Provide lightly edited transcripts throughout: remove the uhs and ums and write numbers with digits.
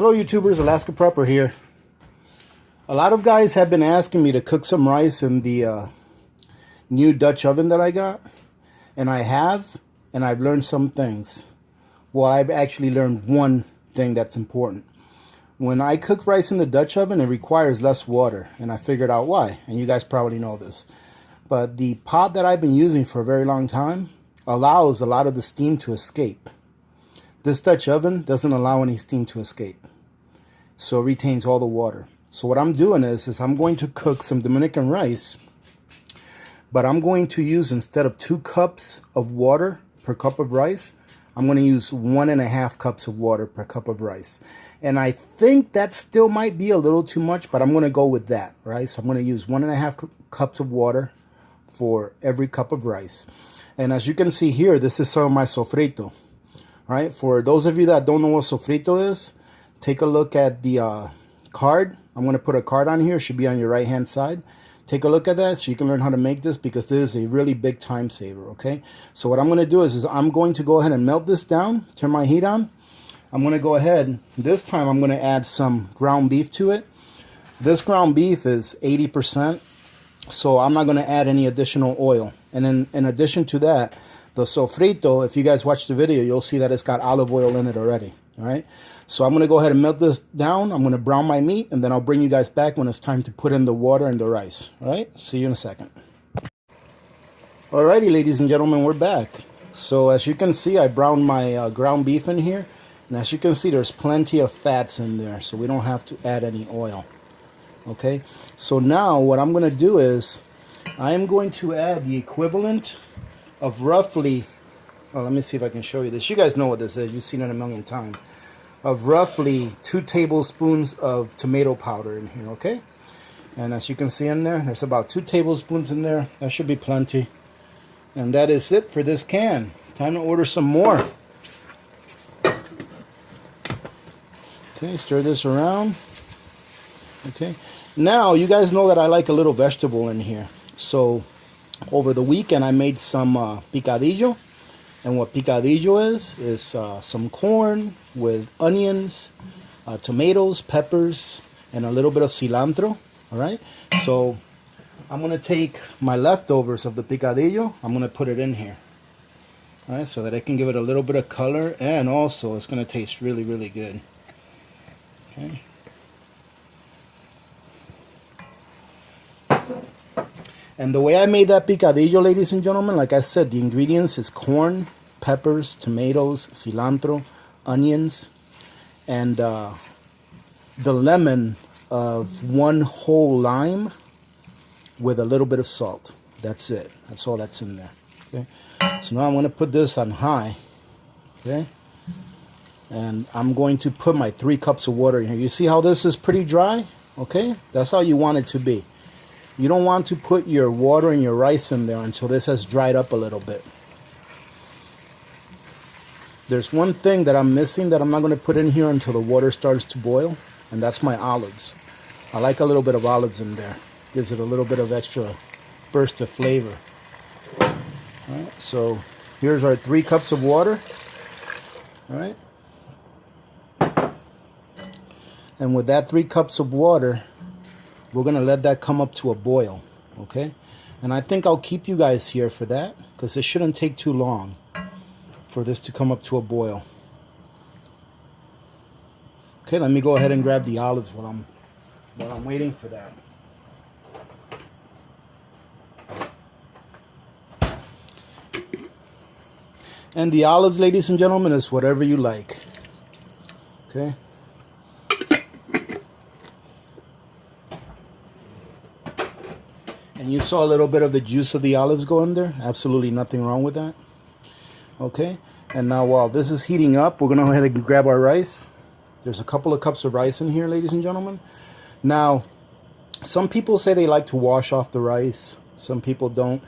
Hello YouTubers, Alaska Prepper here. A lot of guys have been asking me to cook some rice in the new Dutch oven that I got. And I have, and I've learned some things. Well, I've actually learned one thing that's important. When I cook rice in the Dutch oven, it requires less water. And I figured out why. And you guys probably know this. But the pot that I've been using for a very long time allows a lot of the steam to escape. This Dutch oven doesn't allow any steam to escape. So it retains all the water. So what I'm doing is I'm going to cook some Dominican rice. But I'm going to use, instead of 2 cups of water per cup of rice, I'm going to use 1.5 cups of water per cup of rice. And I think that still might be a little too much, but I'm going to go with that, right? So I'm going to use 1.5 cups of water for every cup of rice. And as you can see here, this is some of my sofrito. Right? For those of you that don't know what sofrito is, take a look at the card. I'm going to put a card on here. It should be on your right hand side. Take a look at that so you can learn how to make this, because this is a really big time saver. Okay, so what I'm going to do is I'm going to go ahead and melt this down, turn my heat on. I'm going to go ahead, this time I'm going to add some ground beef to it. This ground beef is 80%, so I'm not going to add any additional oil. And then in addition to that, the sofrito, if you guys watch the video, you'll see that it's got olive oil in it already. All right. So I'm going to go ahead and melt this down. I'm going to brown my meat, and then I'll bring you guys back when it's time to put in the water and the rice. All right. See you in a second. All righty, ladies and gentlemen, we're back. So as you can see, I browned my ground beef in here. And as you can see, there's plenty of fats in there, so we don't have to add any oil. Okay. So now what I'm going to do is I am going to add the equivalent of roughly, well, let me see if I can show you this. You guys know what this is. You've seen it a million times. Of roughly 2 tablespoons of tomato powder in here, okay? And as you can see in there, there's about 2 tablespoons in there. That should be plenty. And that is it for this can. Time to order some more. Okay, stir this around. Okay. Now, you guys know that I like a little vegetable in here. So over the weekend, I made some picadillo. And what picadillo is some corn with onions, tomatoes, peppers, and a little bit of cilantro. All right. So I'm going to take my leftovers of the picadillo. I'm going to put it in here. All right. So that I can give it a little bit of color. And also, it's going to taste really, really good. Okay. And the way I made that picadillo, ladies and gentlemen, like I said, the ingredients is corn, peppers, tomatoes, cilantro, onions, and the lemon of 1 whole lime with a little bit of salt. That's it. That's all that's in there. Okay. So now I'm going to put this on high. Okay. And I'm going to put my 3 cups of water in here. You see how this is pretty dry? Okay. That's how you want it to be. You don't want to put your water and your rice in there until this has dried up a little bit. There's one thing that I'm missing that I'm not going to put in here until the water starts to boil, and that's my olives. I like a little bit of olives in there. Gives it a little bit of extra burst of flavor. All right, so here's our 3 cups of water. All right. And with that 3 cups of water, we're going to let that come up to a boil, okay? And I think I'll keep you guys here for that, because it shouldn't take too long for this to come up to a boil. Okay, let me go ahead and grab the olives while I'm waiting for that. And the olives, ladies and gentlemen, is whatever you like. Okay? And you saw a little bit of the juice of the olives go in there. Absolutely nothing wrong with that. Okay. And now while this is heating up, we're going to go ahead and grab our rice. There's a couple of cups of rice in here, ladies and gentlemen. Now, some people say they like to wash off the rice. Some people don't.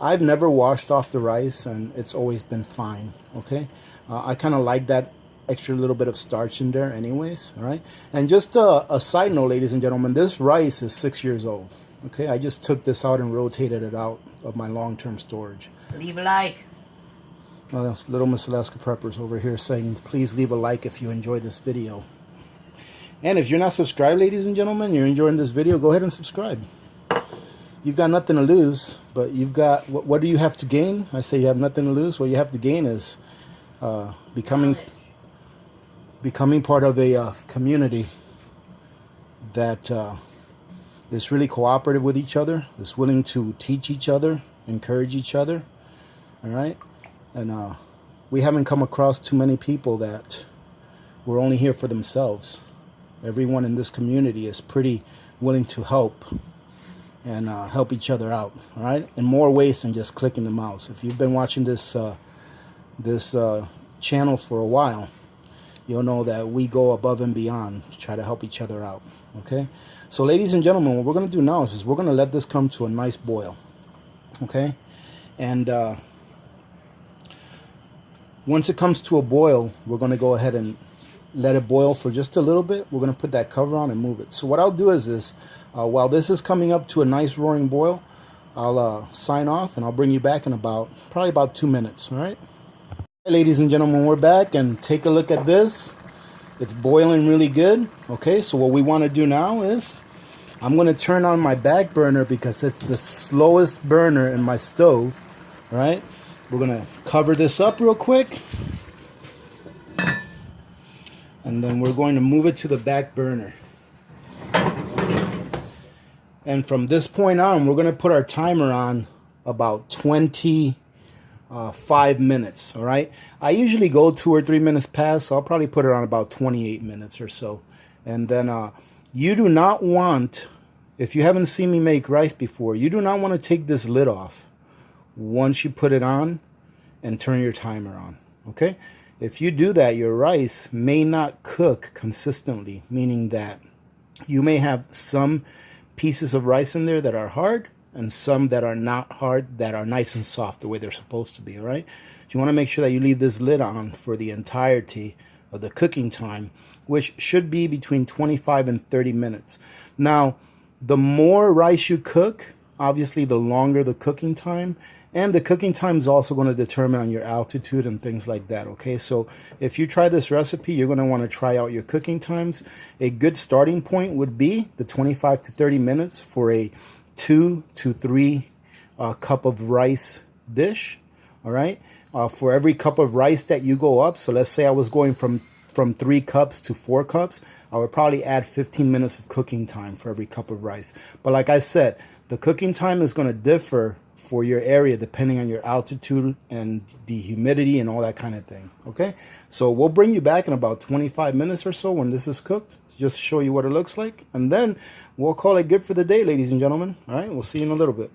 I've never washed off the rice, and it's always been fine. Okay. I kind of like that extra little bit of starch in there anyways. All right. And just a side note, ladies and gentlemen, this rice is 6 years old. Okay, I just took this out and rotated it out of my long-term storage. Leave a like. Little Miss Alaska Preppers over here saying, please leave a like if you enjoy this video. And if you're not subscribed, ladies and gentlemen, you're enjoying this video, go ahead and subscribe. You've got nothing to lose, but you've got, what do you have to gain? I say you have nothing to lose. What you have to gain is becoming part of a community that is really cooperative with each other, is willing to teach each other, encourage each other, all right? And we haven't come across too many people that were only here for themselves. Everyone in this community is pretty willing to help and help each other out, all right? In more ways than just clicking the mouse. If you've been watching this channel for a while, you'll know that we go above and beyond to try to help each other out, okay? So ladies and gentlemen, what we're going to do now is we're going to let this come to a nice boil, okay? And once it comes to a boil, we're going to go ahead and let it boil for just a little bit. We're going to put that cover on and move it. So what I'll do is this, while this is coming up to a nice roaring boil, I'll sign off and I'll bring you back in probably about 2 minutes, all right? Ladies and gentlemen, we're back, and take a look at this. It's boiling really good, okay? So what we want to do now is I'm going to turn on my back burner because it's the slowest burner in my stove, all right? We're going to cover this up real quick. And then we're going to move it to the back burner. And from this point on, we're going to put our timer on about 25 minutes, all right? I usually go 2 or 3 minutes past, so I'll probably put it on about 28 minutes or so. And then you do not want, if you haven't seen me make rice before, you do not want to take this lid off once you put it on and turn your timer on, okay? If you do that, your rice may not cook consistently, meaning that you may have some pieces of rice in there that are hard and some that are not hard, that are nice and soft the way they're supposed to be, all right? You want to make sure that you leave this lid on for the entirety of the cooking time, which should be between 25 and 30 minutes. Now, the more rice you cook, obviously the longer the cooking time, and the cooking time is also going to determine on your altitude and things like that, okay? So if you try this recipe, you're going to want to try out your cooking times. A good starting point would be the 25 to 30 minutes for a 2 to 3 cup of rice dish, all right? For every cup of rice that you go up, so let's say I was going from 3 cups to 4 cups, I would probably add 15 minutes of cooking time for every cup of rice. But like I said, the cooking time is going to differ for your area depending on your altitude and the humidity and all that kind of thing, okay? So we'll bring you back in about 25 minutes or so when this is cooked, just to show you what it looks like, and then we'll call it good for the day, ladies and gentlemen. All right, we'll see you in a little bit.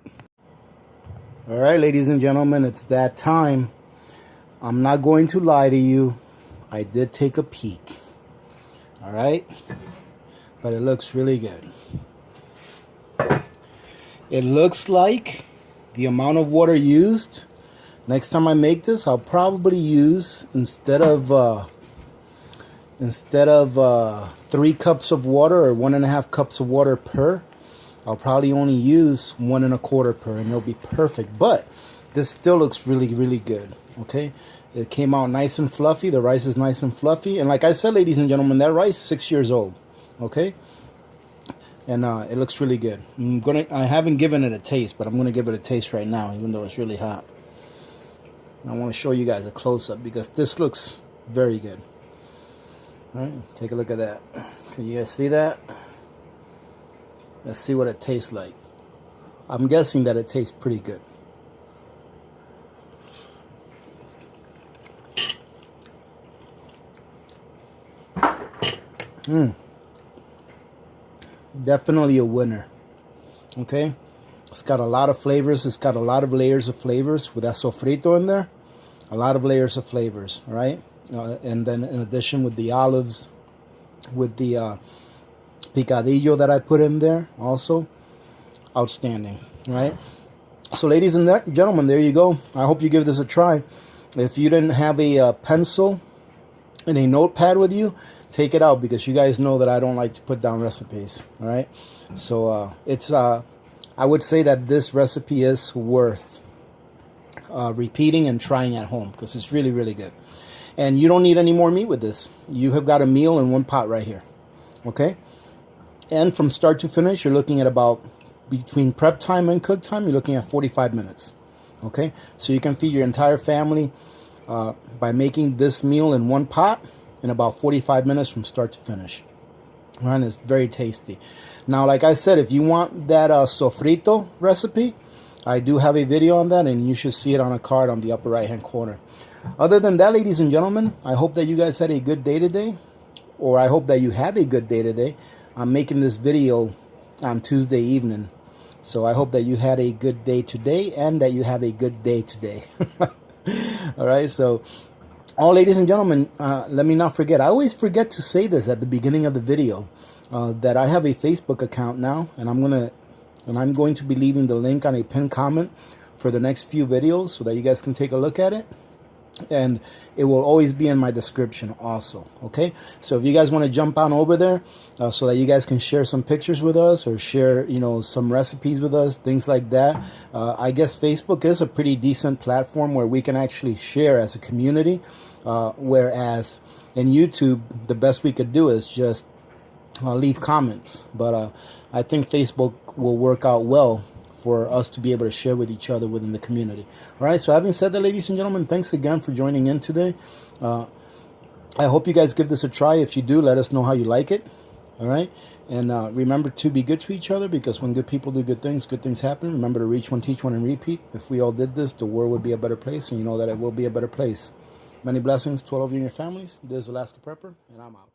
All right, ladies and gentlemen, it's that time. I'm not going to lie to you. I did take a peek, all right? But it looks really good. It looks like the amount of water used, next time I make this, I'll probably use, instead of 3 cups of water or 1.5 cups of water per, I'll probably only use 1 1/4 per, and it'll be perfect. But this still looks really, really good, okay? It came out nice and fluffy. The rice is nice and fluffy. And like I said, ladies and gentlemen, that rice is 6 years old, okay? And it looks really good. I haven't given it a taste, but I'm going to give it a taste right now, even though it's really hot. I want to show you guys a close-up because this looks very good. All right, take a look at that. Can you guys see that? Let's see what it tastes like. I'm guessing that it tastes pretty good. Definitely a winner, okay? It's got a lot of flavors. It's got a lot of layers of flavors with that sofrito in there. A lot of layers of flavors, right? And then in addition with the olives, with the picadillo that I put in there also. Outstanding, right? So ladies and gentlemen, there you go. I hope you give this a try. If you didn't have a pencil and a notepad with you, take it out, because you guys know that I don't like to put down recipes, all right? So it's I would say that this recipe is worth repeating and trying at home, because it's really, really good. And you don't need any more meat with this. You have got a meal in one pot right here. Okay, and from start to finish, you're looking at about, between prep time and cook time, you're looking at 45 minutes. Okay, so you can feed your entire family by making this meal in one pot in about 45 minutes from start to finish. And it's very tasty. Now, like I said, if you want that sofrito recipe, I do have a video on that, and you should see it on a card on the upper right hand corner. Other than that, ladies and gentlemen, I hope that you guys had a good day today, or I hope that you have a good day today. I'm making this video on Tuesday evening, so I hope that you had a good day today and that you have a good day today. All right, so ladies and gentlemen, let me not forget. I always forget to say this at the beginning of the video, that I have a Facebook account now, and I'm going to be leaving the link on a pinned comment for the next few videos so that you guys can take a look at it. And it will always be in my description also. Okay, so if you guys want to jump on over there so that you guys can share some pictures with us, or share, you know, some recipes with us, things like that. I guess Facebook is a pretty decent platform where we can actually share as a community, whereas in YouTube the best we could do is just leave comments. But I think Facebook will work out well for us to be able to share with each other within the community. All right, so having said that, ladies and gentlemen, thanks again for joining in today. I hope you guys give this a try. If you do, let us know how you like it. All right, and remember to be good to each other, because when good people do good things happen. Remember to reach one, teach one, and repeat. If we all did this, the world would be a better place, and you know that it will be a better place. Many blessings to all of you and your families. This is Alaska Prepper, and I'm out.